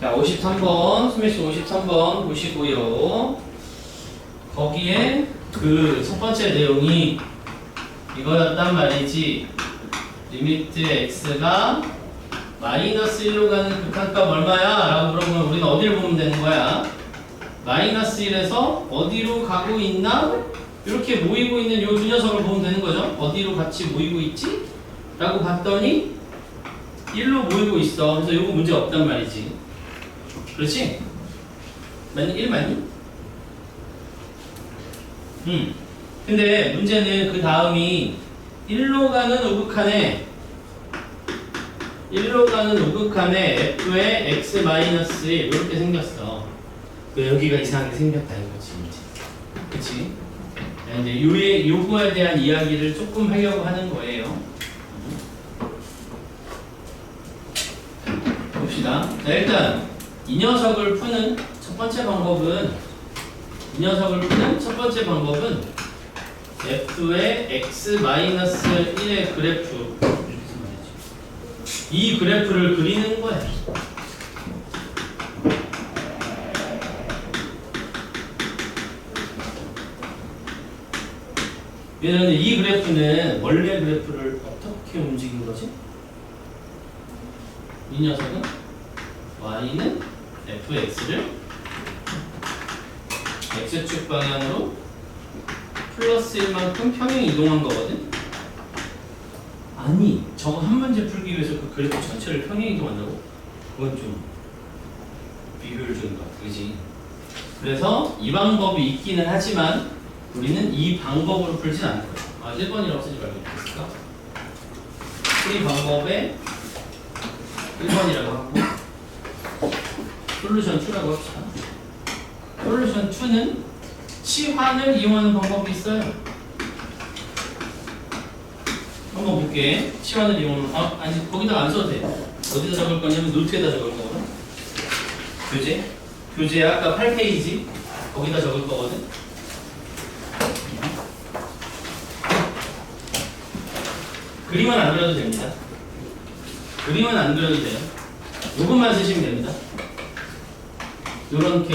자, 53번, 스매시 53번 보시고요. 거기에 그 첫 번째 내용이 이거였단 말이지. 리미트 x가 마이너스 1로 가는 극한값 얼마야? 라고 물어보면 우리는 어디를 보면 되는 거야? 마이너스 1에서 어디로 가고 있나? 이렇게 모이고 있는 이 두 녀석을 보면 되는 거죠. 어디로 같이 모이고 있지? 라고 봤더니 1로 모이고 있어. 그래서 이거 문제 없단 말이지. 그렇지? 맞니? 1 맞니? 근데 문제는 그 다음이 1로 가는 우극한에 f의 x-1 이렇게 생겼어. 여기가 이상하게 생겼다 이거지. 그치? 이제 요거에 대한 이야기를 조금 하려고 하는 거예요. 봅시다. 자, 일단 이 녀석을 푸는 첫 번째 방법은 f의 x-1의 그래프, 이 그래프를 그리는 거야. 얘는 이 그래프는 원래 그래프를 어떻게 움직인 거지? 이 녀석은 y는 fx를 x축 방향으로 플러스 1만큼 평행 이동한 거거든? 아니, 저거 한 문제 풀기 위해서 그 그래프 전체를 평행 이동한다고? 그건 좀 비효율적인 것 같아, 그지? 그래서 이 방법이 있기는 하지만 우리는 이 방법으로 풀진 않을 거야. 1번이라고 쓰지 말고 있을까? 이 방법에 1번이라고 하고 솔루션 2라고 합시다. 솔루션 2는 치환을 이용하는 방법이 있어요. 한번 볼게. 치환을 이용하는 아니 거기다가 안 써도 돼. 어디다 적을 거냐면 노트에다 적을 거거든. 교재 아까 8페이지 거기다 적을 거거든. 그림은 안 그려도 됩니다. 그림은 안 그려도 돼요. 요것만 쓰시면 됩니다. 요런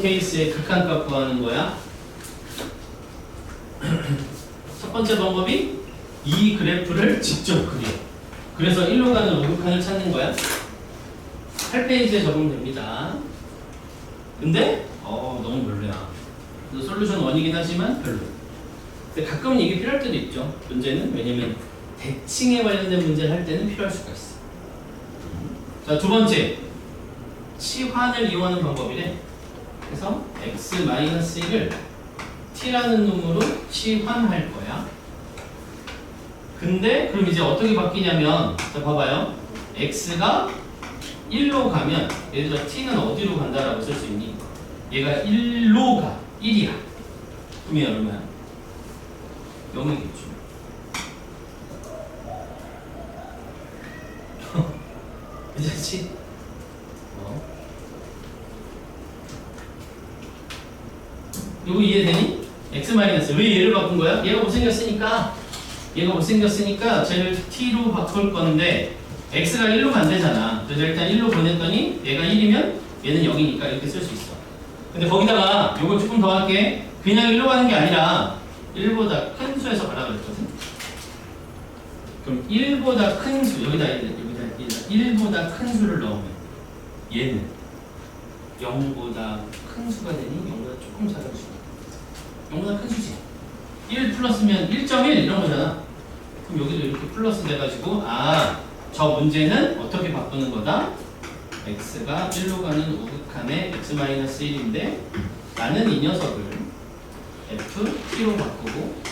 케이스의 극한값 구하는 거야. 첫 번째 방법이 이 그래프를 직접 그려. 그래서 1로 가는 우극한을 찾는 거야. 8페이지에 적으면 됩니다. 근데 너무 별로야. 솔루션 1이긴 하지만 별로. 근데 가끔은 이게 필요할 때도 있죠. 문제는 왜냐면 대칭에 관련된 문제를 할 때는 필요할 수가 있어. 자, 두 번째 치환을 이용하는 방법이래. 그래서 x-1을 t라는 놈으로 치환할 거야. 근데 그럼 이제 어떻게 바뀌냐면, 자 봐봐요. x가 1로 가면 예를 들어 t는 어디로 간다라고 쓸 수 있니? 얘가 1로 가. 1이야. 그럼 얘 얼마야? 0이겠죠. 괜찮지? 이거 이해되니? x-, 왜 얘를 바꾼 거야? 얘가 못생겼으니까 쟤를 t로 바꿀 건데 x가 1로 간대잖아. 그래서 일단 1로 보냈더니 얘가 1이면 얘는 0이니까 이렇게 쓸 수 있어. 근데 거기다가 요걸 조금 더 할게. 그냥 1로 가는 게 아니라 1보다 큰 수에서 가라 그랬거든. 그럼 1보다 큰 수, 여기다 1보다 큰 수를 넣으면 얘는 0보다 큰 수가 되니 0보다 조금 작은 수. 0보다 큰 수지. 1 플러스면 1.1 이런 거잖아. 그럼 여기도 이렇게 플러스 돼가지고 저 문제는 어떻게 바꾸는 거다? x가 1로 가는 우극한의 x-1인데 나는 이 녀석을 f t로 바꾸고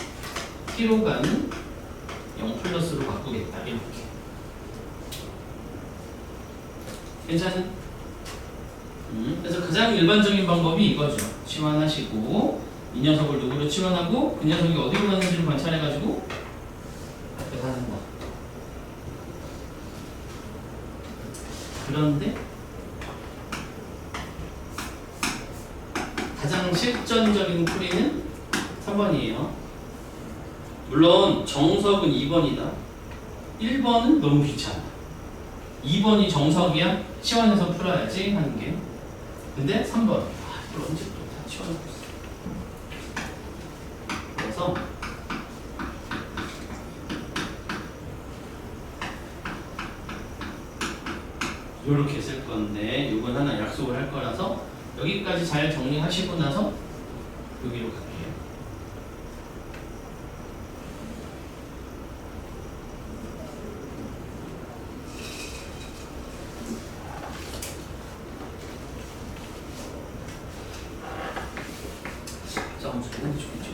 t로 가는 0 플러스로 바꾸겠다. 이렇게. 괜찮은? 그래서 가장 일반적인 방법이 이거죠. 치환하시고 이 녀석을 누구로 치환하고 그 녀석이 어디로 가는지를 관찰해가지고 이렇게 하는 거. 그런데 가장 실전적인 풀이는 3번이에요. 물론 정석은 2번이다. 1번은 너무 귀찮아. 2번이 정석이야? 치환해서 풀어야지 하는 게. 근데 3번 이걸 언제 또 다 치환하고 있어. 그래서 요렇게 쓸 건데 요건 하나 약속을 할 거라서 여기까지 잘 정리하시고 나서 여기로 갈게요. 합성함수는 좋겠죠.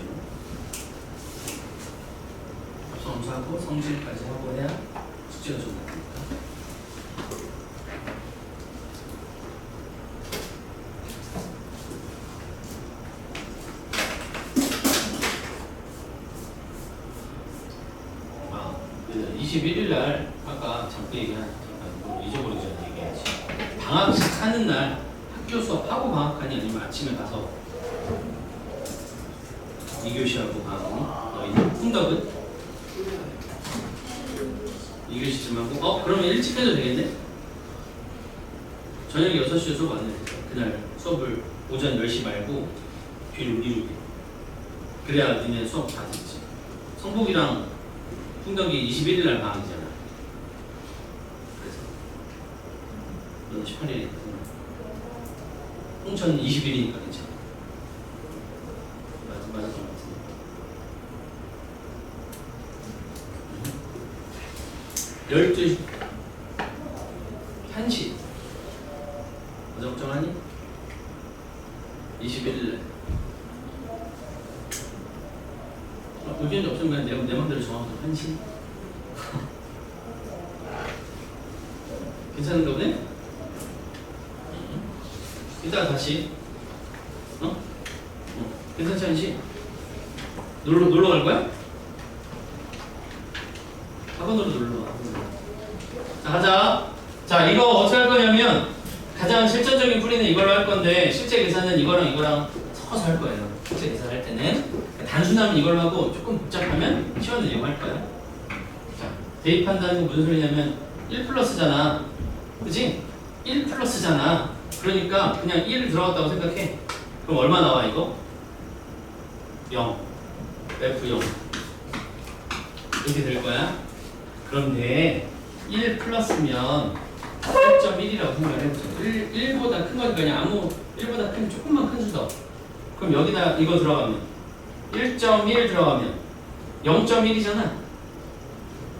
합성함수하고 성질까지 하고 해야 숙제가 좀 나옵니다. 아, 21일 날 아까 잠깐 얘기한 잠깐 잊어버리기 전에 얘기하지. 방학식 하는 날 학교 수업하고 방학하니 아니면 아침에 가서 2교시하고 방학 너희는 풍덕은? 2교시쯤 하고 그러면 일찍 해도 되겠네? 저녁 6시에 수업 안 해도 돼. 그날 수업을 오전 10시 말고 뒤로 미루게. 그래야 니네 수업 다 듣지. 성복이랑 풍덕이 21일 날 방학이잖아. 그래서 너는 18일이니까 홍천 20일이니까 괜찮아. 맞았던 것 같은데. 12시 1시 어제 걱정하니? 21일날 의견이 없으면 그냥 내 맘대로 정하고 1시 괜찮은가 보네? 이따가 다시 괜찮지 않지? 놀러 갈 거야? 학원으로 놀러 와. 자, 가자. 자, 이거 어떻게 할 거냐면 가장 실전적인 풀이는 이걸로 할 건데 실제 계산은 이거랑 섞어서 할 거예요. 실제 계산할 때는 단순하면 이걸로 하고 조금 복잡하면 시원을 이용할 거야. 자, 대입한다는 건 무슨 소리냐면 1 플러스잖아. 그치? 1 플러스잖아. 그러니까 그냥 1 들어갔다고 생각해. 그럼 얼마 나와 이거? 0. F0 이렇게 될 거야. 그런데 1 플러스면 1.1이라고 생각을 해보자. 1보다 큰 거니까 그냥 아무 1보다 큰 조금만 큰 수더. 그럼 여기다 이거 들어가면 1.1 들어가면 0.1이잖아.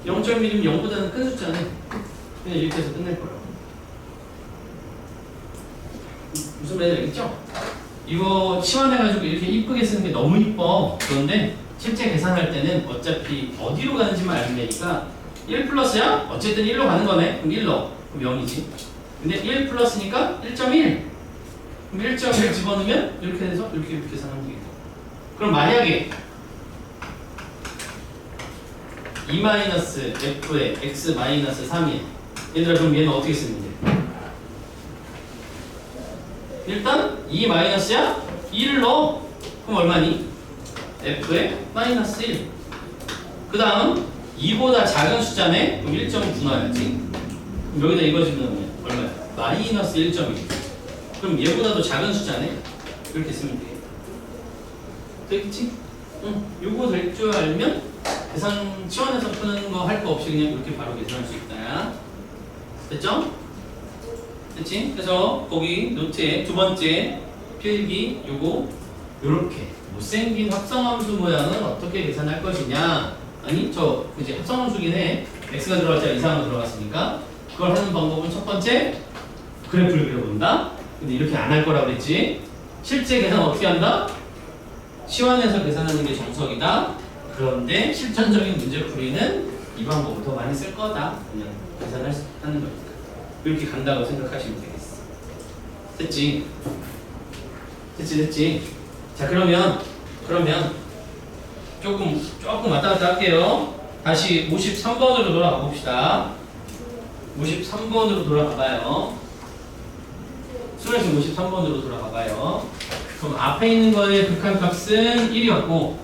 0.1이면 0보다는 큰 숫자네. 그냥 이렇게 해서 끝낼 거라고. 무슨 말인지 알겠죠? 이거 치환해가지고 이렇게 이쁘게 쓰는 게 너무 이뻐. 그런데 실제 계산할 때는 어차피 어디로 가는지만 알면 되니까 1 플러스야? 어쨌든 1로 가는 거네. 그럼 1로. 그럼 0이지. 근데 1 플러스니까 1.1. 그럼 1.1 집어넣으면 이렇게 돼서 이렇게 계산하면 되겠다. 그럼 만약에 2-f에 x-3이 얘들아 그럼 얘는 어떻게 쓰면 돼? 일단 2-야? 2를 넣어. 그럼 얼마니? f에 마이너스 1. 그 다음 2보다 작은 숫자네? 그럼 1.9 넣어야지. 그럼 여기다 이거 집어넣으면 얼마야? 마이너스 1.1. 그럼 얘보다도 작은 숫자네? 이렇게 쓰면 돼. 되겠지? 응. 요거 될 줄 알면 계산 치환해서 푸는 거 할 거 없이 그냥 이렇게 바로 계산할 수 있다. 됐죠? 됐지? 그래서 거기 노트에 두 번째 필기 요거 요렇게 못생긴 합성함수 모양은 어떻게 계산할 것이냐. 아니 저 이제 합성함수긴 해. x가 들어갈 때 이상으로 들어갔으니까 그걸 하는 방법은 첫 번째 그래프를 그려본다. 근데 이렇게 안 할 거라고 그랬지. 실제 계산 어떻게 한다? 치환해서 계산하는 게 정석이다. 그런데 실전적인 문제풀이는 이 방법을 더 많이 쓸 거다. 그냥 계산하는 거니까. 이렇게 간다고 생각하시면 되겠어. 됐지? 됐지? 자 그러면 조금 왔다 갔다 할게요. 다시 53번으로 돌아가 봅시다. 53번으로 돌아가 봐요. 수능식 53번으로 돌아가 봐요. 그럼 앞에 있는 거의 극한값은 1이 왔고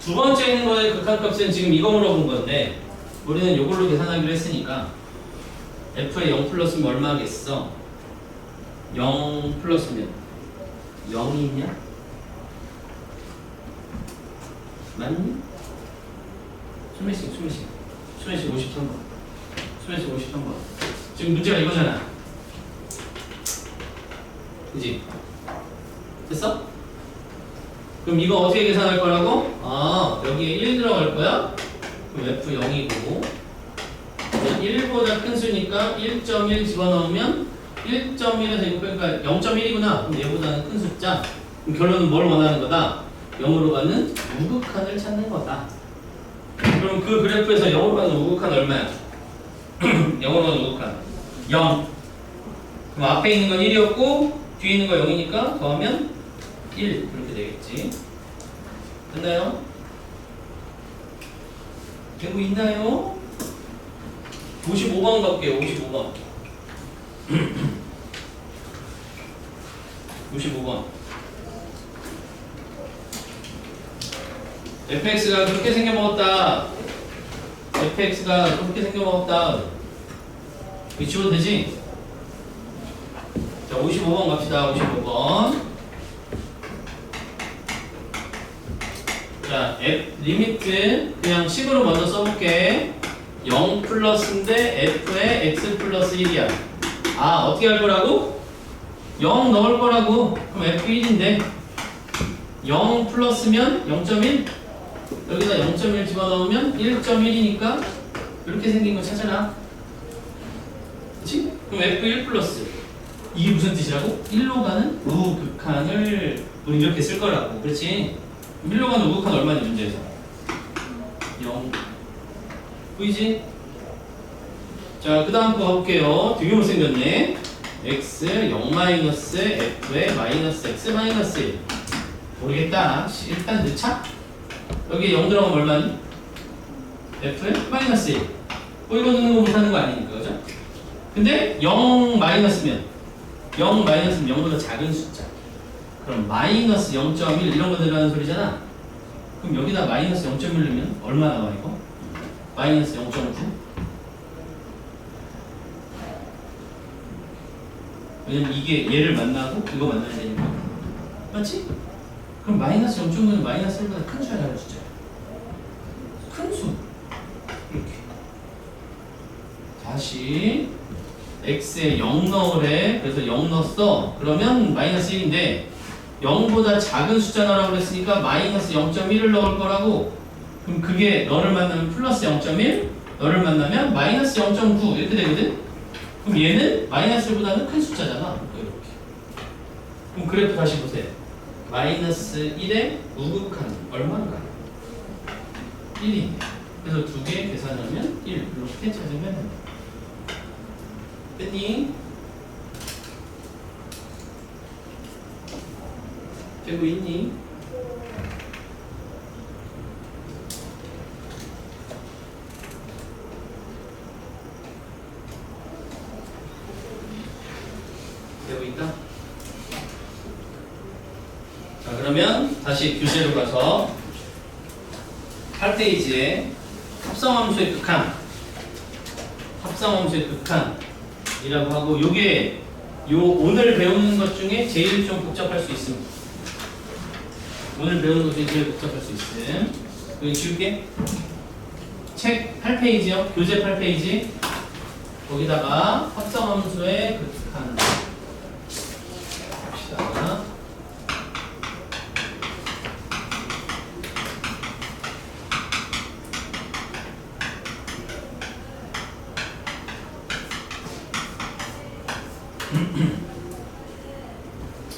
두 번째 있는 거의 극한값은 지금 이거 물어본 건데 우리는 이걸로 계산하기로 했으니까 f에 0 플러스면 얼마겠어? 0 플러스면 0이 있냐? 맞니? 수매식 53번. 수매식 53번. 지금 문제가 이거잖아. 그지? 됐어? 그럼 이거 어떻게 계산할 거라고? 아, 여기에 1 들어갈 거야? 그럼 F 0이고 1보다 큰 수니까 1.1 집어넣으면 1.1에서 이거 그러니까 0.1이구나. 그럼 얘보다는 큰 숫자. 그럼 결론은 뭘 원하는 거다? 0으로 가는 우극한을 찾는 거다. 그럼 그 그래프에서 0으로 가는 우극한 얼마야? 0으로 가는 우극한 0. 그럼 앞에 있는 건 1이었고 뒤에 있는 거 0이니까 더하면 1 그렇게 되겠지. 됐나요? 되고 있나요? 55번 갈게요. 55번. 55번. fx가 그렇게 생겨먹었다. fx가 그렇게 생겨먹었다. 이거 지워도 되지? 자, 55번 갑시다. 55번. 자, 리미트 그냥 식으로 먼저 써볼게. 0 플러스인데 f에 x 플러스 1이야. 아, 어떻게 할 거라고? 0 넣을 거라고. 그럼 f1인데 0 플러스면 0.1? 여기다 0.1 집어넣으면 1.1이니까 이렇게 생긴 거 찾아라. 그치? 그럼 f1 플러스 이게 무슨 뜻이라고? 1로 가는 우극한을 우리 이렇게 쓸 거라고. 그렇지? 1로 가는 우극한 얼마니 문제에서? 0. 보이지? 자, 그 다음 거 가볼게요. 되게 못생겼네. x 0 마이너스 f에 마이너스 x 마이너스 1. 모르겠다. 일단 넣자. 여기에 0 들어가면 얼마니? f에 마이너스 1. 이거 넣는 거 못하는 거 아니니까, 그죠? 근데 0 마이너스면 0보다 작은 숫자. 그럼 마이너스 0.1 이런 거 들어가는 소리잖아. 그럼 여기다 마이너스 0.1 넣으면 얼마 나와 이거? 마이너스 0.9. 왜냐면 이게 얘를 만나고 이거 만나야 되니까. 맞지? 그럼 마이너스 0.9는 마이너스 1보다 큰 수야, 작은 숫자야? 큰 수. 이렇게. 다시 x에 0 넣으래. 그래서 0 넣었어. 그러면 마이너스 1인데 0보다 작은 숫자 넣으라고 그랬으니까 마이너스 0.1을 넣을 거라고. 그럼 그게 너를 만나면 플러스 0.1, 너를 만나면 마이너스 0.9 이렇게 되거든? 그럼 얘는 마이너스 1보다는 큰 숫자잖아. 이렇게. 그럼 그래프 다시 보세요. 마이너스 1의 우극한 얼마인가? 1이네. 그래서 두 개 계산하면 1 이렇게 찾으면 됩니다. 뺐니? 되고 있니? 되고 있다? 자, 그러면 다시 교재로 가서 8페이지에 합성함수의 극한이라고 하고, 요게 요 오늘 배우는 것 중에 제일 좀 복잡할 수 있습니다. 오늘 배우는 것 중에 제일 복잡할 수 있음. 여기 지울게. 책 8페이지요. 교재 8페이지. 거기다가 합성함수의 극한 봅시다.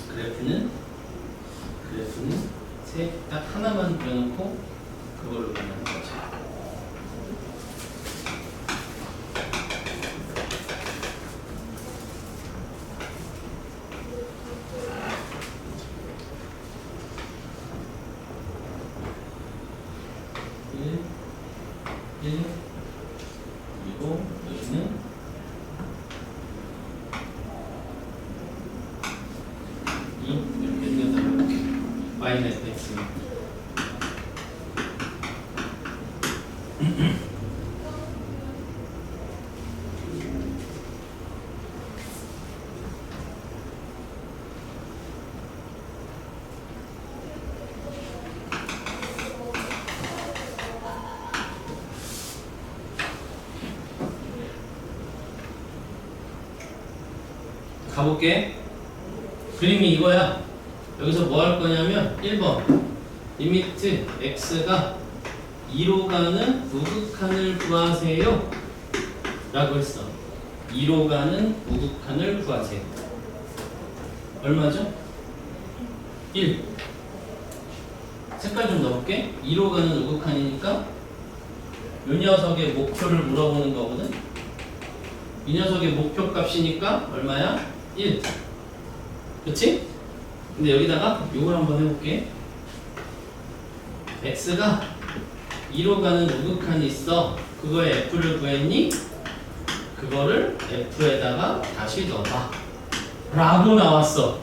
그래프는 딱 하나만 그려놓고 그걸로 만나는 거죠. 그리고 여기는 이렇게 생겼다고. 마이너스 x. 가볼게. 그림이 이거야. 여기서 뭐 할 거냐면 1번 리미트 x가 2로 가는 우극한을 구하세요 라고 했어. 2로 가는 우극한을 구하세요. 얼마죠? 1. 색깔 좀 넣어볼게. 2로 가는 우극한이니까 이 녀석의 목표를 물어보는 거거든. 이 녀석의 목표 값이니까 얼마야? 1. 그치? 근데 여기다가 요걸 한번 해볼게. x가 2로 가는 우극한이 있어. 그거에 f를 구했니? 그거를 f에다가 다시 넣어봐 라고 나왔어.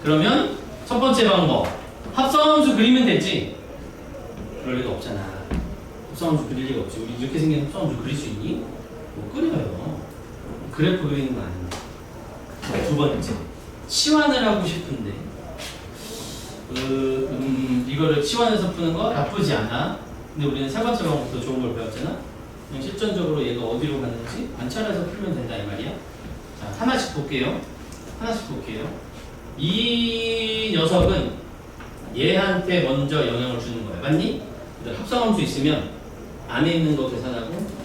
그러면 첫 번째 방법, 합성함수 그리면 되지. 그럴 리가 없잖아. 합성함수 그릴 리가 없지. 우리 이렇게 생긴 합성함수 그릴 수 있니? 못 그려요. 그래프 그리는 거 아닌데. 두 번째, 치환을 하고 싶은데 이거를 치환해서 푸는 거 나쁘지 않아. 근데 우리는 세 번째 방법도 좋은 걸 배웠잖아. 그냥 실전적으로 얘가 어디로 가는지 관찰해서 풀면 된다 이 말이야. 자, 하나씩 볼게요. 이 녀석은 얘한테 먼저 영향을 주는 거야. 맞니? 합성함수 있으면 안에 있는 거 계산하고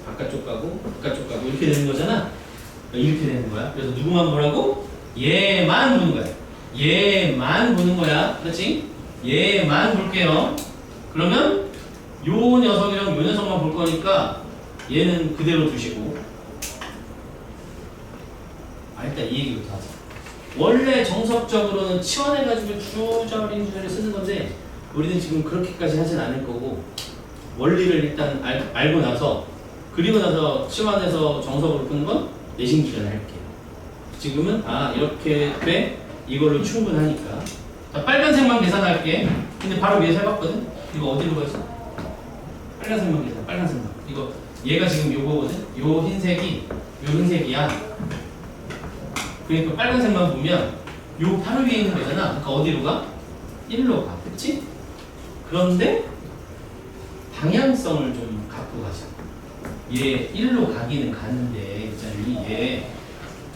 바깥쪽 가고 이렇게 되는 거잖아. 이렇게 되는 거야. 그래서 누구만 보라고? 얘만 보는 거야. 얘만 보는 거야. 그렇지? 얘만 볼게요. 그러면 요 녀석이랑 요 녀석만 볼 거니까 얘는 그대로 두시고. 일단 이 얘기부터 하자. 원래 정석적으로는 치환해가지고 주저리 쓰는 건데 우리는 지금 그렇게까지 하진 않을 거고, 원리를 일단 알고 나서, 그리고 나서 치환해서 정석으로 푸는 건 내신 기간에 할게요. 지금은 이렇게 돼? 이걸로 충분하니까. 자, 빨간색만 계산할게. 근데 바로 위에서 해봤거든? 이거 어디로 가있어? 빨간색만 계산, 빨간색만. 이거 얘가 지금 요거거든? 요 흰색이야. 그러니까 빨간색만 보면 요 바로 위에 있는 거잖아. 그러니까 어디로 가? 1로 가. 그치? 그런데 방향성을 좀 갖고 가자. 얘 1로 가기는 가는데 있잖니, 얘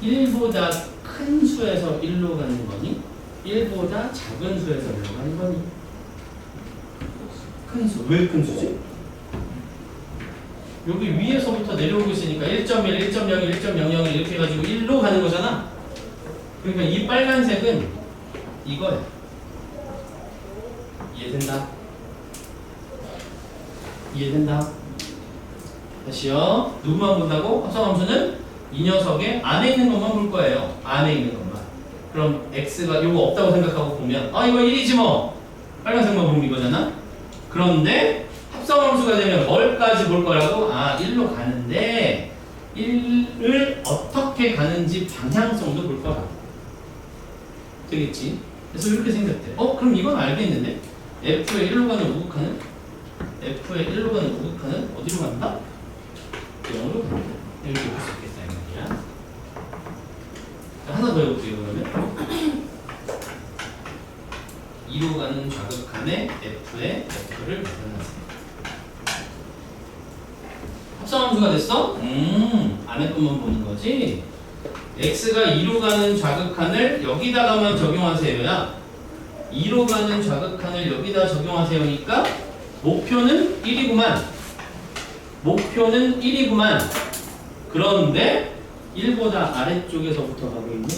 1보다 큰 수에서 1로 가는 거니? 1보다 작은 수에서 1로 가는 거니? 큰 수. 왜 큰 수지? 여기 위에서부터 내려오고 있으니까 1.1, 1.01, 1.00 이렇게 해가지고 1로 가는 거잖아. 그러니까 이 빨간색은 이거야. 이해된다? 다시요. 누구만 본다고? 합성함수는 이 녀석의 안에 있는 것만 볼 거예요. 안에 있는 것만. 그럼 x가 요거 없다고 생각하고 보면 이거 1이지 뭐. 빨간색만 보면 이거잖아. 그런데 합성함수가 되면 뭘까지 볼 거라고? 1로 가는데 1을 어떻게 가는지 방향성도 볼 거라고. 되겠지? 그래서 이렇게 생겼대. 그럼 이건 알겠는데? F의 1로 가는 우극한은? 어디로 간다? 0으로 간다. 이렇게 볼 수 있겠다 이 말이야. 하나 더 해볼게요. 그러면 2로 가는 좌극한의 F의 F를 계산하세요. 합성함수가 됐어? 안에 것만 보는 거지? x가 2로 가는 좌극한을 여기다가만 적용하세요야. 2로 가는 좌극한을 여기다 적용하세요니까 목표는 1이구만. 그런데 1보다 아래쪽에서부터 가고 있네.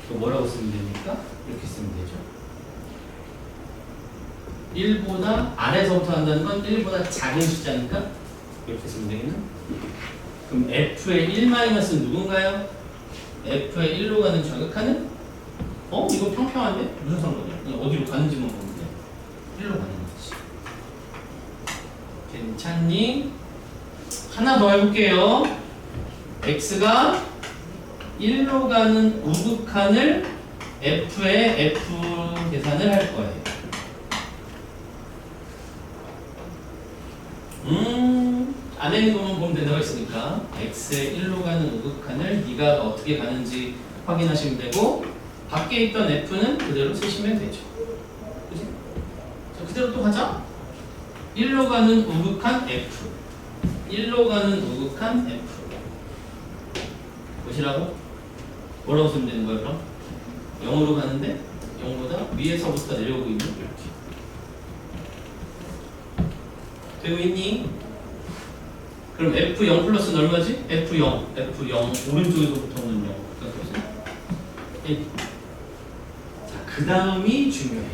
이거 뭐라고 쓰면 됩니까? 이렇게 쓰면 되죠. 1보다 아래서부터 한다는 건 1보다 작은 숫자니까 이렇게 쓰면 되겠나? 그럼 F의 1-은 누군가요? F의 1로 가는 좌극한은? 이거 평평한데? 무슨 상관이야? 그냥 어디로 가는지만 보면 돼. 1로 가는 거지. 괜찮니? 하나 더 해볼게요. X가 1로 가는 우극한을 F의 F 계산을 할 거예요. 안에 있는 것만 보면 된다고 했으니까 x의 1로 가는 우극한을 네가 어떻게 가는지 확인하시면 되고, 밖에 있던 f는 그대로 쓰시면 되죠. 그치? 자, 그대로 또 가자. 1로 가는 우극한 f 1로 가는 우극한 F. 보시라고? 뭐라고 쓰면 되는 거야 그럼? 0으로 가는데 0보다 위에서부터 내려오고 있는 이렇게. 되고 있니? 그럼 F0 플러스는 얼마지? F0 오른쪽에서부터 오는 0. 자, 그 다음이 중요해요.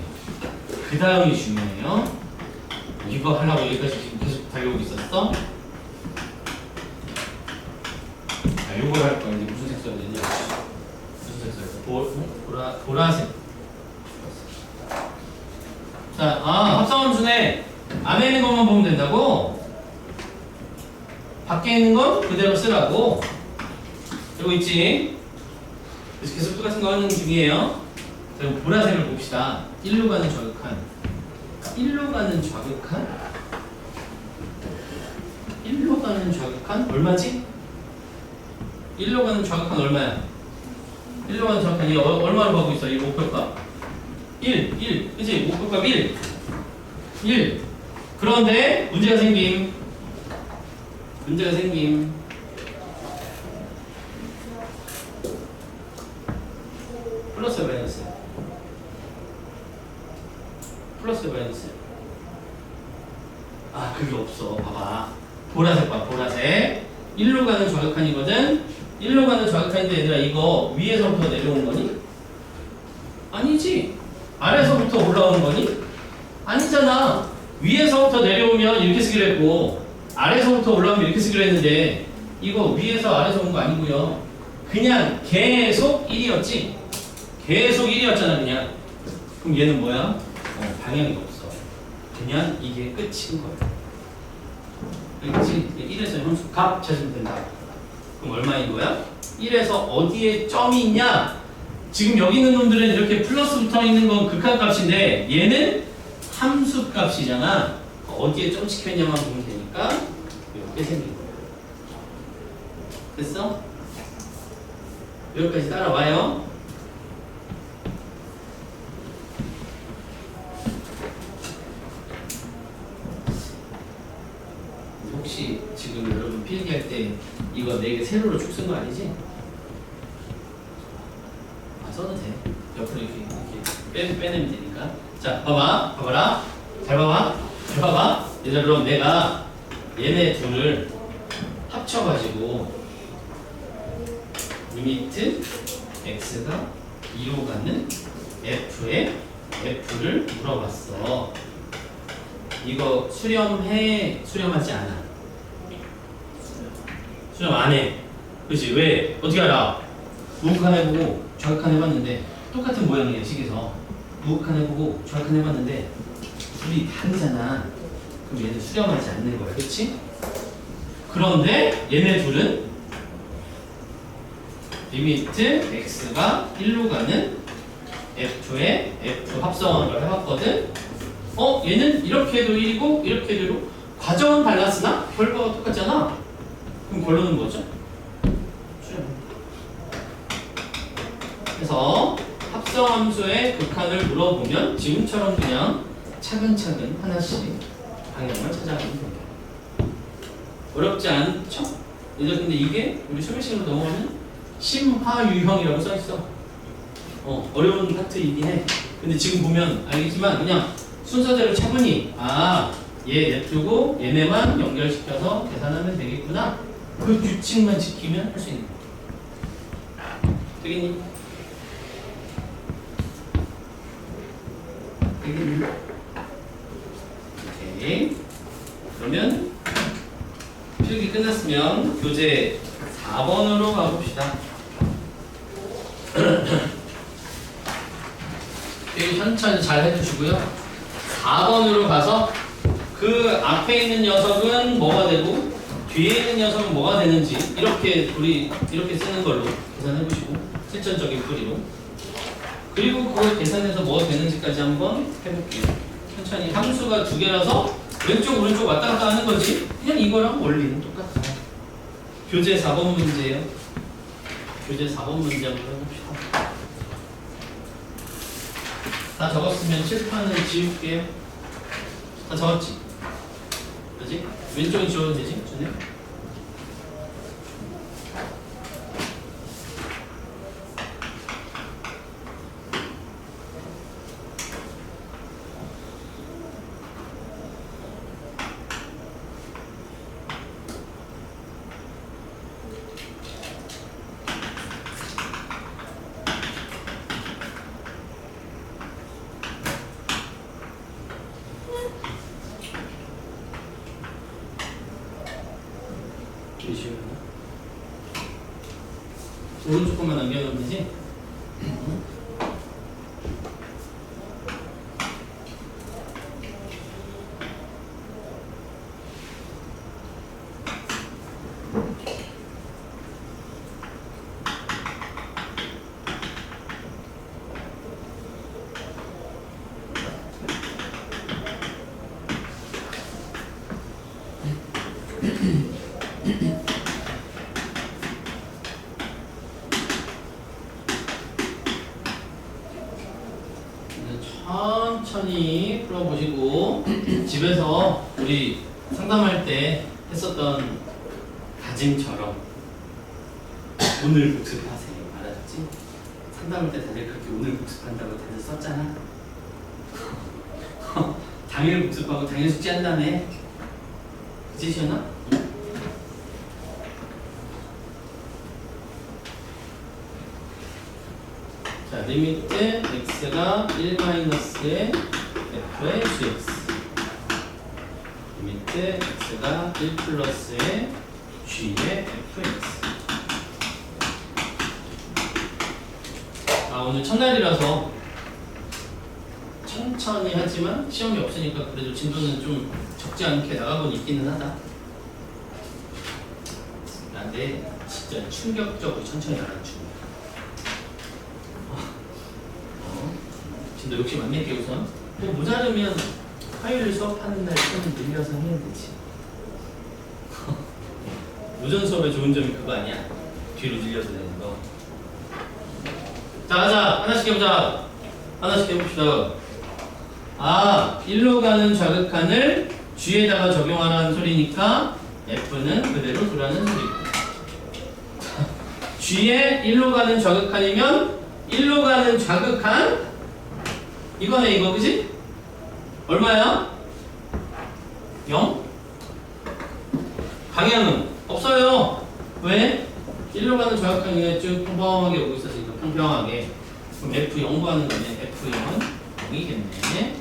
그 다음이 중요해요. 이거 하려고 여기까지 지금 계속 달려오고 있었어? 자, 요걸 할 거야. 이제 무슨 색 써야 되냐? 무슨 색 써야 돼? 보라색. 자, 합성함수네. 안에 있는 것만 보면 된다고? 밖에 있는 건 그대로 쓰라고. 이러고 있지? 그래서 계속 똑같은 거 하는 중이에요. 자, 그럼 보라색을 봅시다. 1로 가는 좌극한. 1로 가는 좌극한? 1로 가는 좌극한? 얼마지? 1로 가는 좌극한 얼마야? 1로 가는 좌극한이 얼마로 가고 있어? 이 목표값? 1. 그치? 목표값 1. 그런데 문제가 생김. 플러스 마이너스. 그게 없어. 봐봐. 보라색 봐, 보라색. 1로 가는 좌극한이거든? 1로 가는 좌극한인데 얘들아, 이거 위에서부터 내려온 거니? 아니지. 아래서부터 올라오는 거니? 아니잖아. 위에서부터 내려오면 이렇게 쓰기로 했고, 아래서부터 올라오면 이렇게 쓰기로 했는데, 이거 위에서 아래서 온 거 아니고요. 그냥 계속 1이었지? 계속 1이었잖아, 그냥. 그럼 얘는 뭐야? 방향이 없어. 그냥 이게 끝인 거야. 그렇지? 1에서 함수 값 찾으면 된다. 그럼 얼마인 거야? 1에서 어디에 점이 있냐? 지금 여기 있는 놈들은 이렇게 플러스 붙어 있는 건 극한값인데 얘는 함수 값이잖아. 어디에 점 찍혀있냐만 보면 되니까 이렇게 생긴 거야. 됐어? 여기까지 따라와요. 혹시 지금 여러분 필기할 때 이거 4개 세로로 쭉 쓴 거 아니지? 써도 돼. 옆으로 이렇게 빼내면 되니까. 자, 봐봐라. 잘 봐봐. 얘들아, 그럼 내가 얘네 둘을 합쳐가지고 리미트 x가 2로 가는 f에 f를 물어봤어. 이거 수렴하지 않아. 수렴 안 해. 그렇지? 왜? 어떻게 알아? 우극한 해보고 좌극한 해봤는데 똑같은 모양이에요. 식에서 우극한 해보고 좌극한 해봤는데 둘이 다르잖아. 그럼 얘는 수렴하지 않는 거야. 그렇지? 그런데 얘네 둘은 리미트 x가 1로 가는 f에 f 합성을 해봤거든. 얘는 이렇게 해도 1이고 이렇게 해도 과정은 달랐으나 결과가 똑같잖아. 그럼 결론은 뭐죠? 수렴. 그래서 합성함수의 극한을 물어보면 지금처럼 그냥 차근차근 하나씩 방향을 찾아가면 됩니다. 어렵지 않죠? 얘들 근데 이게 우리 수비식으로 넘어가면 심화유형이라고 써있어. 어려운 파트이긴 해. 근데 지금 보면 알겠지만 그냥 순서대로 차분히 얘 냅두고 얘네만 연결시켜서 계산하면 되겠구나. 그 규칙만 지키면 할 수 있는 거야. 되겠니? 오케이. 그러면 필기 끝났으면 교재 4번으로 가봅시다. 필기 천천히 잘 해주시고요. 4번으로 가서 그 앞에 있는 녀석은 뭐가 되고 뒤에 있는 녀석은 뭐가 되는지 이렇게 우리 이렇게 쓰는 걸로 계산해보시고 실전적인 풀이로 그리고 그걸 계산해서 뭐가 되는지까지 한번 해볼게요. 천천히. 함수가 2개라서 왼쪽 오른쪽 왔다 갔다 하는 거지. 그냥 이거랑 원리는 똑같아. 교재 4번 문제예요. 교재 4번 문제 한번 해봅시다. 다 적었으면 칠판을 지울게요. 다 적었지? 그지? 왼쪽은 지워도 되지? 좋네. 오른쪽 것만 남겨놓으면 되지? 천천히 풀어보시고 집에서 우리 상담할 때 했었던 다짐처럼 오늘 복습하세요. 알았지? 상담할 때 다들 그렇게 오늘 복습한다고 다들 썼잖아. 당일 복습하고 당일 숙제한다네. 그치 시연아? 자, 리미트 x가 1-의 f의 gx 리미트 x가 1 플러스의 g의 fx. 아, 오늘 첫날이라서 천천히 하지만 시험이 없으니까 그래도 진도는 좀 적지 않게 나가고 있기는 하다. 근데 진짜 충격적으로 천천히 나가는 중. 진도 욕심 안 낼게 우선. 또 모자르면 화요일 수업하는 날 좀 늘려서 해야 되지. 오전 수업의 좋은 점이 그거 아니야? 뒤로 늘려서 되는 거. 자, 가자. 하나씩 해보자. 하나씩 해봅시다. 아, 1로 가는 좌극한을 G에다가 적용하라는 소리니까 F는 그대로 두라는 소리고. G에 1로 가는 좌극한이면 1로 가는 좌극한 이거네 이거 그지? 얼마야? 0? 방향은? 없어요. 왜? 1로 가는 좌극한이 쭉 평평하게 오고 있었으니까 평평하게. 그럼 F0 구하는 거네. F0은 0이겠네.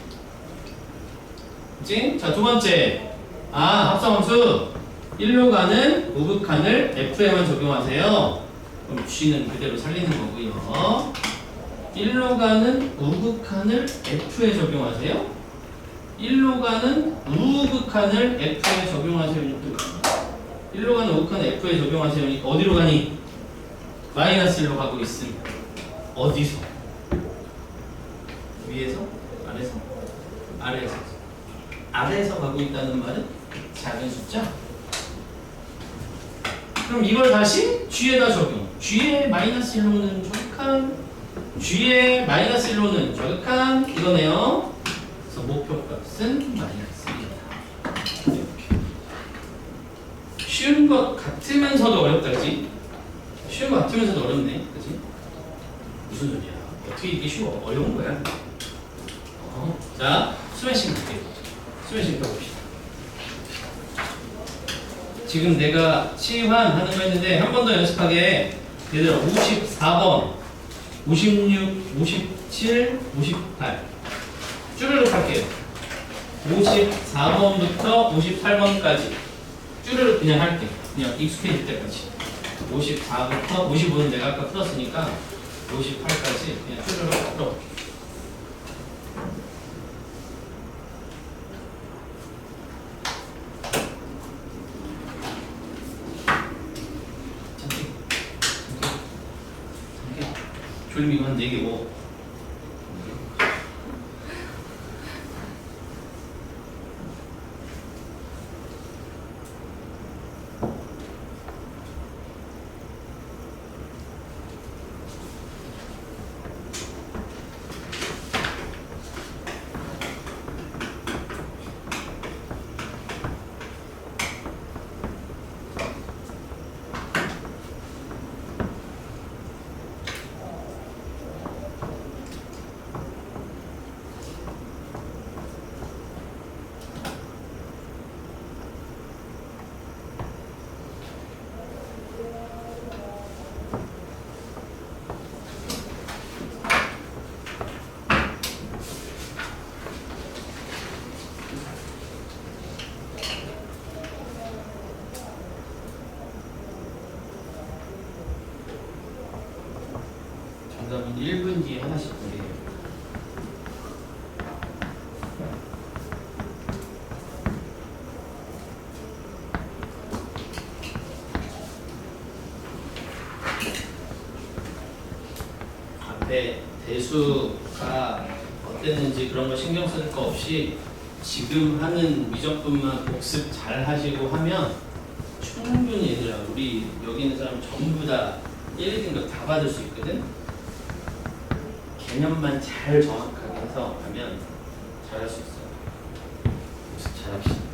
그치? 자, 두 번째. 아, 합성함수 1로 가는 우극한을 F에만 적용하세요. 그럼 G는 그대로 살리는 거고요. 1로 가는 우극한을 F에 적용하세요. 1로 가는 우극한을 F에 적용하세요. 1로 가는 우극한을 F에 적용하세요. 어디로 가니? 마이너스 1로 가고 있음. 어디서? 위에서? 아래서? 아래에서. 아래에서 가고 있다는 말은 작은 숫자. 그럼 이걸 다시 G에다 적용. G에 마이너스 1로는 적극한, G에 마이너스 1로는 적극한 이거네요. 그래서 목표값은 마이너스 1이다. 이렇게. 쉬운 것 같으면서도 어렵다, 그지? 쉬운 것 같으면서도 어렵네, 그지? 무슨 소리야? 어떻게 이게 쉬워? 어려운 거야? 자, 스매싱 볼게요. 스매싱 펴봅시다. 지금 내가 치환하는 거 했는데 한 번 더 연습하게 얘들아 54번 56, 57, 58 쭈르륵 할게요. 54번부터 58번까지 쭈르륵 그냥 할게. 그냥 익숙해질 때까지 54부터 55는 내가 아까 풀었으니까 58까지 그냥 쭈르륵 풀어볼게. 조림 이거 한 4개고 정답은 1분 뒤에 하나씩 보내요. 앞에 대수가 어땠는지 그런 거 신경 쓸 거 없이 지금 하는 미적분만 복습 잘 하시고 하면 충분히 얘들아, 우리 여기 있는 사람 전부 다 1, 2등급 다 받을 수 있거든. 개념만 잘 정확하게 해서 하면 잘할 수 있어. 복습 잘 합시다.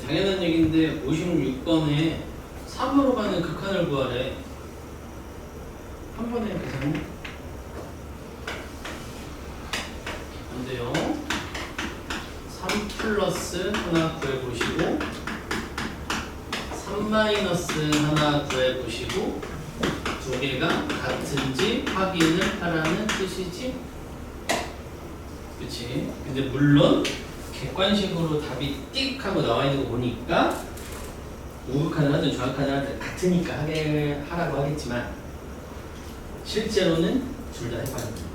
당연한 얘기인데 56번에 3으로 가는 극한을 구하래. 한 번에 계산해? 안 돼요. 3 플러스 하나 구해보시고 3 마이너스 하나 구해보시고 두 개가 같은지 확인을 하라는 뜻이지. 그치? 근데 물론 객관식으로 답이 띡 하고 나와 있는 거 보니까 우극한을 하든 좌극한을 하든 같으니까 하라고 하겠지만 실제로는 둘 다 해봐야 됩니다.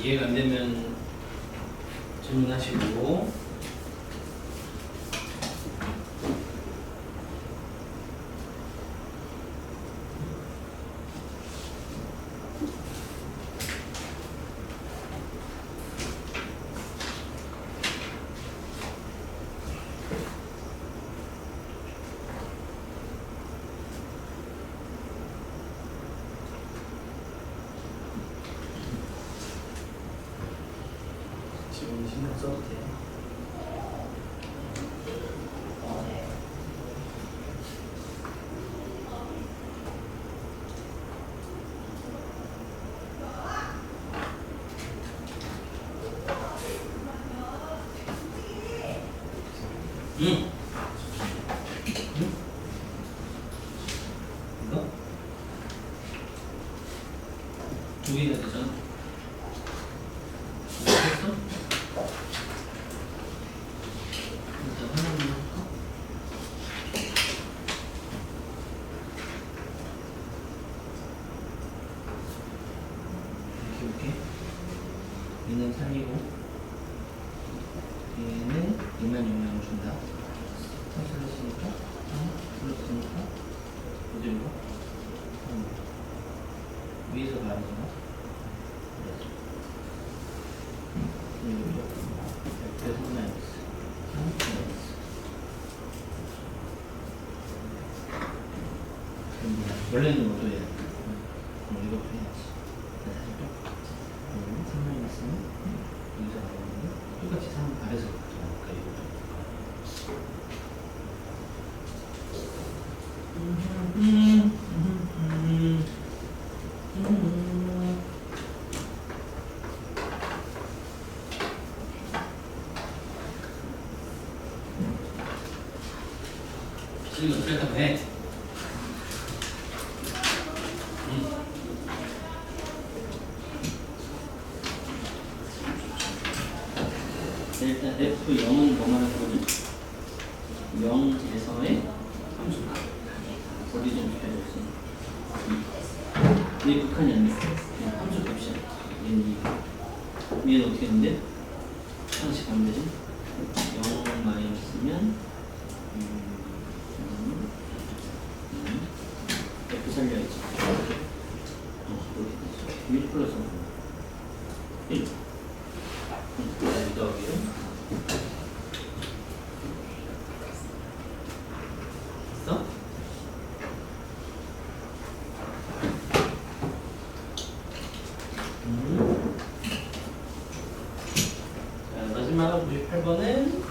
이해가 안 되면 질문하시고. 지금 신경 써도 돼. 응. 응? 이거? 두 개가 되잖아. 이거 했어? 일단 하나만 할까? 이렇게 얘는 살리고 얘는 얘만 영향을 준다. 살렸으니까 불렀으니까 어디로 가? 위에서 가야 되나? 그래서 마이너스 원래는 뭐도 해야 돼? 이것도 해야지. 다시 똑같이 3 마이너스는 여기서 나오는데 똑같이 3 아래서 나오니까 이것도 지금 어떻게 하면 해? 일단 F0은 뭐만 하거든? 0에서의 함수 어디 좀 주켜줬어? 얘 극한이 아니야. 그냥 함수 값이야. 얘는 어떻게 했는데? 하나씩 가면 되지? 0 마이너스면 F 살려야지. 이렇게 1 플러스 1 더하기요. 됐어? 자, 마지막 98번은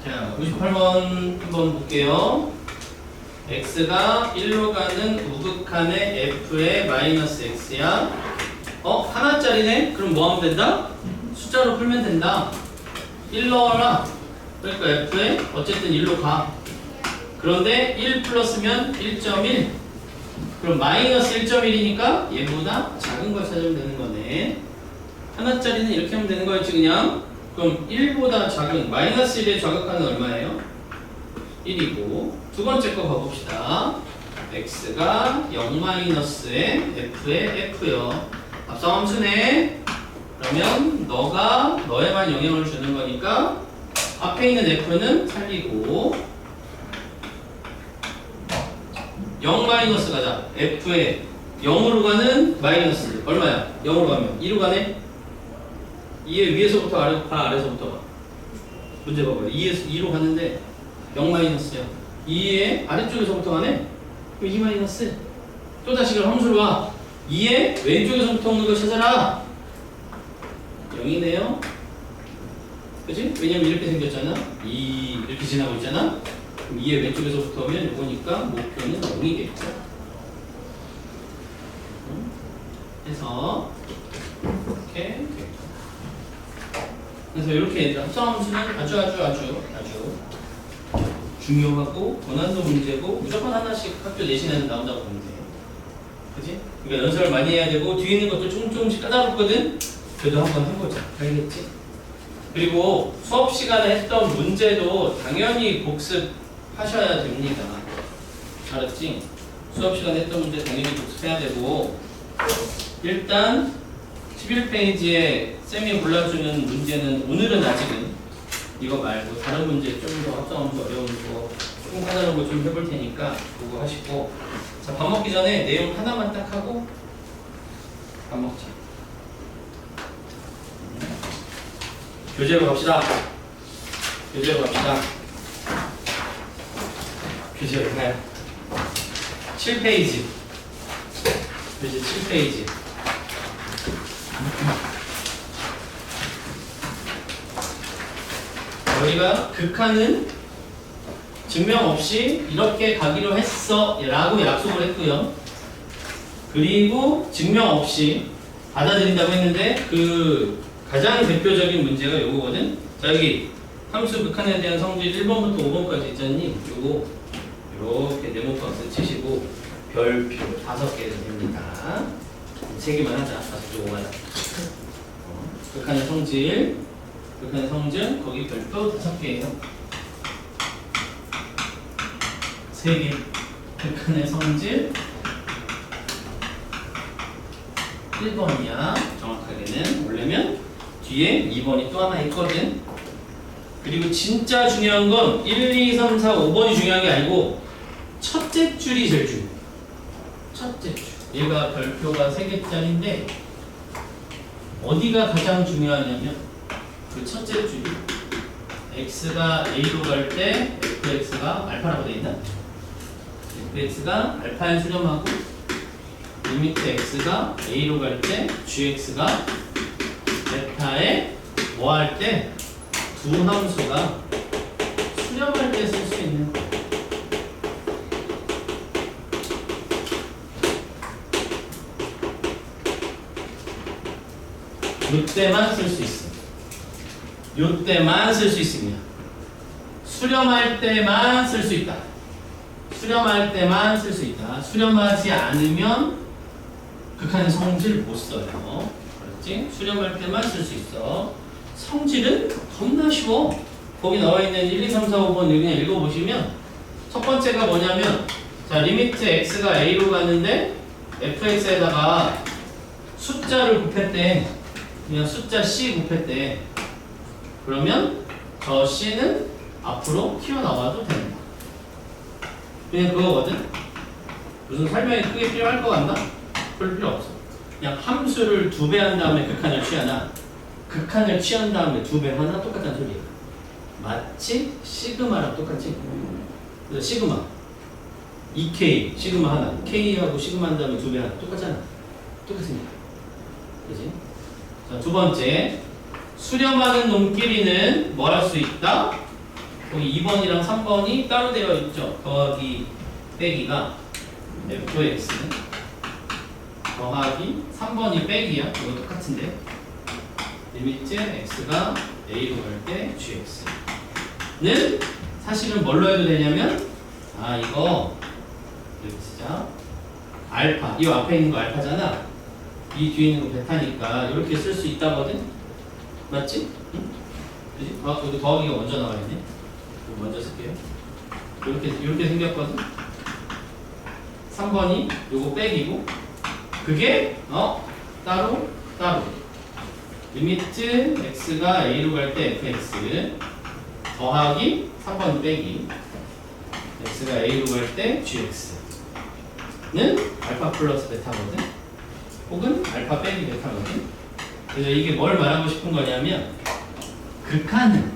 자, 98번 한번 볼게요. x가 1로 가는 우극한의 f의 마이너스 x야. 하나짜리네? 그럼 뭐 하면 된다? 숫자로 풀면 된다. 1 넣어라. 그러니까 f에 어쨌든 1로 가. 그런데 1 플러스면 1.1. 그럼 마이너스 1.1이니까 얘보다 작은 걸 찾으면 되는 거네. 하나짜리는 이렇게 하면 되는 거였지 그냥. 그럼 1보다 작은 마이너스 1의 좌극하는 얼마예요? 1이고 두 번째 거 봐봅시다. x가 0 마이너스의 f의 f요. 합성 함수네. 그러면 너가 너에만 영향을 주는 거니까 앞에 있는 f는 살리고 0 마이너스 가자. f의 0으로 가는 마이너스 얼마야? 0으로 가면 2로 가네? 2의 위에서부터 아래서부터 봐. 문제 봐봐요. 2로 갔는데 0 마이너스야. 2의 아래쪽에서부터 가네? 그럼 2 마이너스. 또 다시 그럼 함수로 와. 2의 왼쪽에서부터 오는 거 찾아라. 0이네요. 그치? 왜냐면 이렇게 생겼잖아. 2 이렇게 지나고 있잖아. 그럼 2의 왼쪽에서부터 오면 이거니까 목표는 0이겠죠. 해서 이렇게 그래서 이렇게 합성함수는 아주 중요하고 고난도 문제고 무조건 하나씩 학교 내신에는 나온다고 보면 돼. 그치? 그러니까 연습을 많이 해야 되고 뒤에 있는 것도 조금씩 까다롭거든? 그래도 한번 해보자. 알겠지? 그리고 수업 시간에 했던 문제도 당연히 복습하셔야 됩니다. 알았지? 수업 시간에 했던 문제 당연히 복습해야 되고 일단 11페이지에 쌤이 골라주는 문제는 오늘은 아직은 이거 말고 다른 문제 좀 더 합성하면서 어려운 거 조금 까다로운 거 좀 해볼 테니까 그거 하시고 자, 밥 먹기 전에 내용 하나만 딱 하고 밥 먹자. 교재로 갑시다. 교재로 가요. 7페이지 이제 7페이지. 저희가 극한은 증명 없이 이렇게 가기로 했어 라고 약속을 했고요. 그리고 증명 없이 받아들인다고 했는데 그 가장 대표적인 문제가 요거거든. 자, 여기 함수 극한에 대한 성질 1번부터 5번까지 있잖니. 요거 이렇게 네모 박스 치시고 별표 5개는 됩니다. 3개만 하자. 5개 하자. 극한의 성질, 극한의 성질, 거기 별표 5개예요. 3개. 극한의 성질 1번이야. 정확하게는. 원래면 뒤에 2번이 또 하나 있거든. 그리고 진짜 중요한 건 1, 2, 3, 4, 5번이 중요한 게 아니고 첫째 줄이 제일 중요해. 첫째 줄. 얘가 별표가 3개짜리인데 어디가 가장 중요하냐면 그 첫째 줄이 x가 a로 갈 때 fx가 알파라고 되어 있나? fx가 알파에 수렴하고 리미트 x가 a로 갈 때 gx가 베타에 뭐 할 때 두 함수가 수렴할 때 쓸 수 있는 거. 요때만 쓸 수 있어. 요때만 쓸 수 있습니다. 수렴할 때만 쓸 수 있다. 수렴할 때만 쓸 수 있다. 수렴하지 않으면 극한의 성질 못 써요. 그렇지? 수렴할 때만 쓸 수 있어. 성질은 겁나 쉬워. 거기 나와 있는 1, 2, 3, 4, 5번 그냥 읽어보시면 첫 번째가 뭐냐면 자, 리미트 x가 a로 가는데 fx에다가 숫자를 곱했대. 그냥 숫자 c 곱했대. 그러면 저 c는 앞으로 튀어나와도 된다. 그냥 그거거든. 무슨 설명이 크게 필요할 것 같나? 별 필요 없어. 그냥 함수를 2배 한 다음에 극한을 취하나 극한을 취한 다음에 2배 하나 똑같다는 소리야. 마치 시그마랑 똑같지? 그래서 시그마 2K 시그마 하나 K하고 시그마 한 다음에 2배 하나 똑같잖아. 똑같습니다. 그지? 자, 두 번째 수렴하는 놈끼리는 뭐 할 수 있다? 여기 2번이랑 3번이 따로 되어 있죠. 더하기 빼기가 fx 더하기 3번이 빼기야. 이거 똑같은데 리미트 x가 a로 갈 때 gx는 사실은 뭘로 해도 되냐면 이거 이렇게 쓰자. 알파 이 앞에 있는 거 알파잖아. 이 뒤에 있는 거 베타니까 이렇게 쓸 수 있다거든. 맞지? 응? 그지? 여기 더하기가 먼저 나와 있네. 이거 먼저 쓸게요. 이렇게 생겼거든. 3번이 요거 빼기고 그게 따로 리미트 x가 a로 갈 때 fx 더하기 3번 빼기 x가 a로 갈 때 gx는 알파 플러스 베타거든. 혹은 알파 빼기 베타거든. 그래서 이게 뭘 말하고 싶은 거냐면 극한은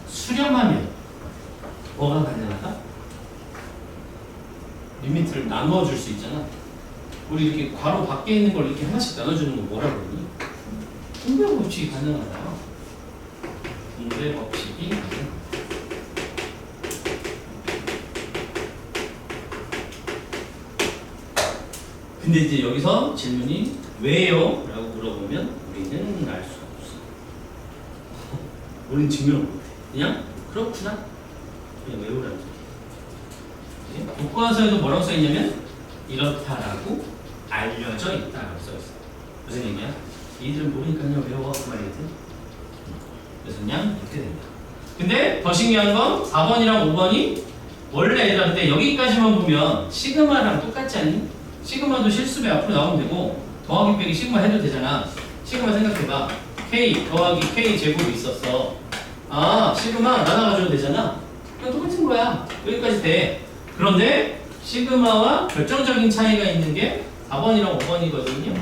수렴하면 뭐가 가능하다? 리미트를 나누어 줄 수 있잖아. 우리 이렇게 괄호 밖에 있는 걸 이렇게 하나씩 나눠주는 거 뭐라고 그러니? 분배 법칙이 가능하다. 분배 법칙이 가능하다. 근데 이제 여기서 질문이 왜요? 라고 물어보면 우리는 알 수 없어. 우리는 증명을 못해. 그냥 그렇구나. 그냥 외우라는 소리. 교과서에도 뭐라고 써있냐면 이렇다라고 알려져 있다라고 써있어. 무슨 얘기야? 이들은 모르니까 그냥 외워 그 말이지. 그래서 그냥 이렇게 됩니다. 근데 더 신기한 건 4번이랑 5번이 원래 얘들한테 여기까지만 보면 시그마랑 똑같지 않니? 시그마도 실수배 앞으로 나오면 되고 더하기 빼기 시그마 해도 되잖아. 시그마 생각해봐. K 더하기 K 제곱이 있었어. 시그마 나눠가줘도 되잖아. 그냥 똑같은 거야. 여기까지 돼. 그런데 시그마와 결정적인 차이가 있는 게 4번이랑 5번이거든요.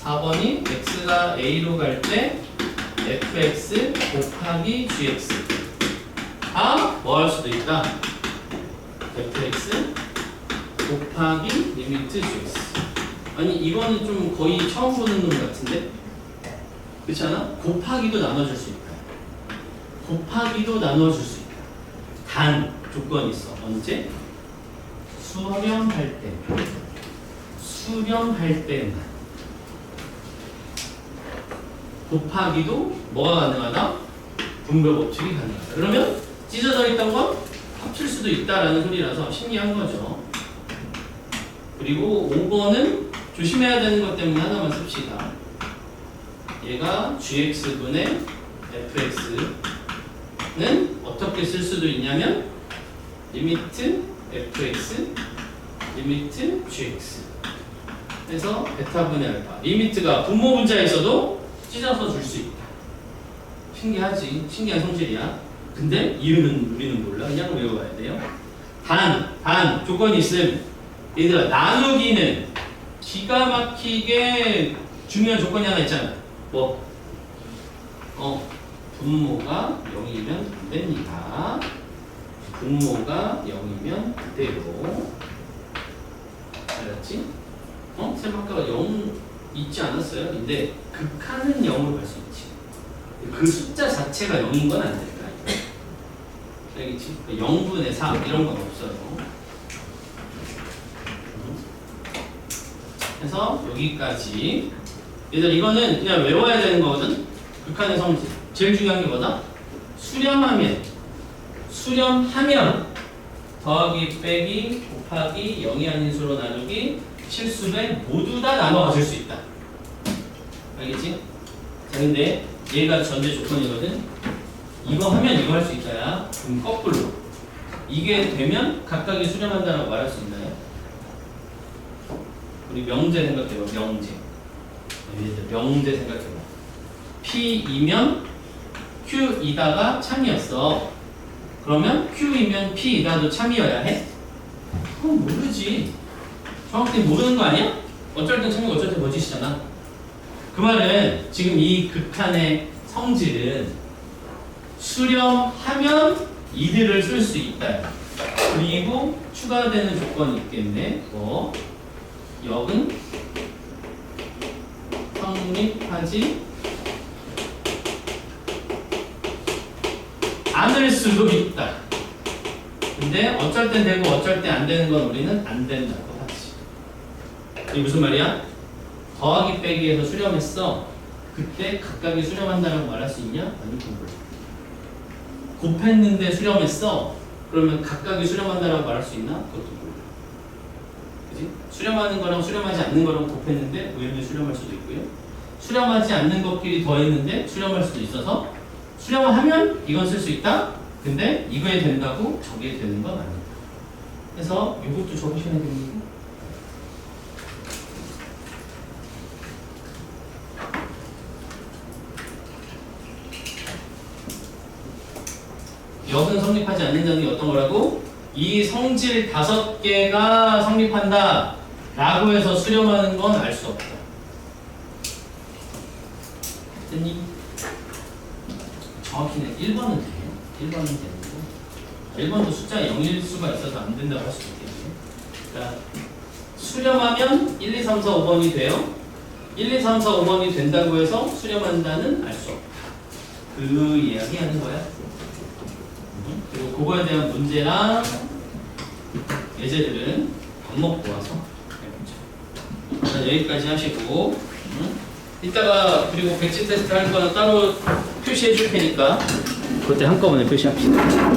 4번이 x가 a로 갈 때 fx 곱하기 gx 뭐 할 수도 있다. fx 곱하기 리미트 gx 아니 이거는 좀 거의 처음 보는 놈 같은데? 그렇지 않아? 곱하기도 나눠줄 수 있다. 곱하기도 나눠줄 수 있다. 단 조건이 있어. 언제? 수렴할 때. 수렴할 때만. 곱하기도 뭐가 가능하다? 분배 법칙이 가능하다. 그러면 찢어져 있던 건 합칠 수도 있다라는 소리라서 신기한 거죠. 그리고 5번은 조심해야 되는 것 때문에 하나만 씁시다. 얘가 gx분의 fx는 어떻게 쓸 수도 있냐면 리미트 fx 리미트 gx 해서 베타분의 알파 리미트가 분모 분자에 있어도 찢어서 줄 수 있다. 신기하지? 신기한 성질이야. 근데 이유는 우리는 몰라. 그냥 외워야 돼요. 단 조건이 있음. 얘들아 나누기는 기가 막히게 중요한 조건이 하나 있잖아. 뭐? 분모가 0이면 안 됩니다. 분모가 0이면 그대로. 알았지? 쌤 아까 0 있지 않았어요? 근데 극한은 0으로 갈 수 있지. 그 숫자 자체가 0인 건 안 될까? 알겠지? 0분의 4 이런 건 없어요. 그래서 여기까지. 얘들 이거는 그냥 외워야 되는 거거든. 극한의 성질. 제일 중요한 게 뭐다? 수렴하면 더하기 빼기 곱하기 0이 아닌 수로 나누기 실수배 모두 다 나눠 가질 수 있다. 알겠지? 자 근데 얘가 전제 조건이거든. 이거 하면 이거 할 수 있다야. 그럼 거꾸로 이게 되면 각각이 수렴한다라고 말할 수 있나요? 우리 명제 생각해봐. 명제 생각해봐. P이면 Q이다가 참이었어. 그러면 Q이면 P이다도 참이어야 해? 그건 모르지. 정확히 모르는 거 아니야? 어쩔 땐 참이고 어쩔 땐 거짓이잖아. 그 말은 지금 이 극한의 성질은 수렴하면 이들을 쓸 수 있다. 그리고 추가되는 조건이 있겠네. 역은 성립하지 않을 수도 있다. 근데 어쩔 땐 되고 어쩔 때 안 되는 건 우리는 안 된다고 하지. 이게 무슨 말이야? 더하기 빼기에서 수렴했어. 그때 각각이 수렴한다라고 말할 수 있냐? 아니 몰라. 곱했는데 수렴했어. 그러면 각각이 수렴한다라고 말할 수 있나? 그것도 몰라. 그지? 수렴하는 거랑 수렴하지 않는 거랑 곱했는데 우연히 수렴할 수도 있고요. 수렴하지 않는 것끼리 더했는데 수렴할 수도 있어서 수렴을 하면 이건 쓸 수 있다. 근데 이거에 된다고 저게 되는 건 아니다. 그래서 이것도 적으셔야 됩니다. 역은 성립하지 않는다는 게 어떤 거라고? 이 성질 5개가 성립한다 라고 해서 수렴하는 건 알 수 없다. 됐니? 정확히는 1번은 돼요. 1번은 되는데 1번도 숫자 0일 수가 있어서 안 된다고 할 수도 있겠네. 그러니까 수렴하면 1, 2, 3, 4, 5번이 돼요. 1, 2, 3, 4, 5번이 된다고 해서 수렴한다는 알 수 없다. 그 이야기 하는 거야. 그리고 그거에 대한 문제랑 예제들은 밥 먹고 와서 해보자. 자, 여기까지 하시고 이따가 그리고 백지 테스트 할 거는 따로 표시해 줄 테니까 그때 한꺼번에 표시합시다.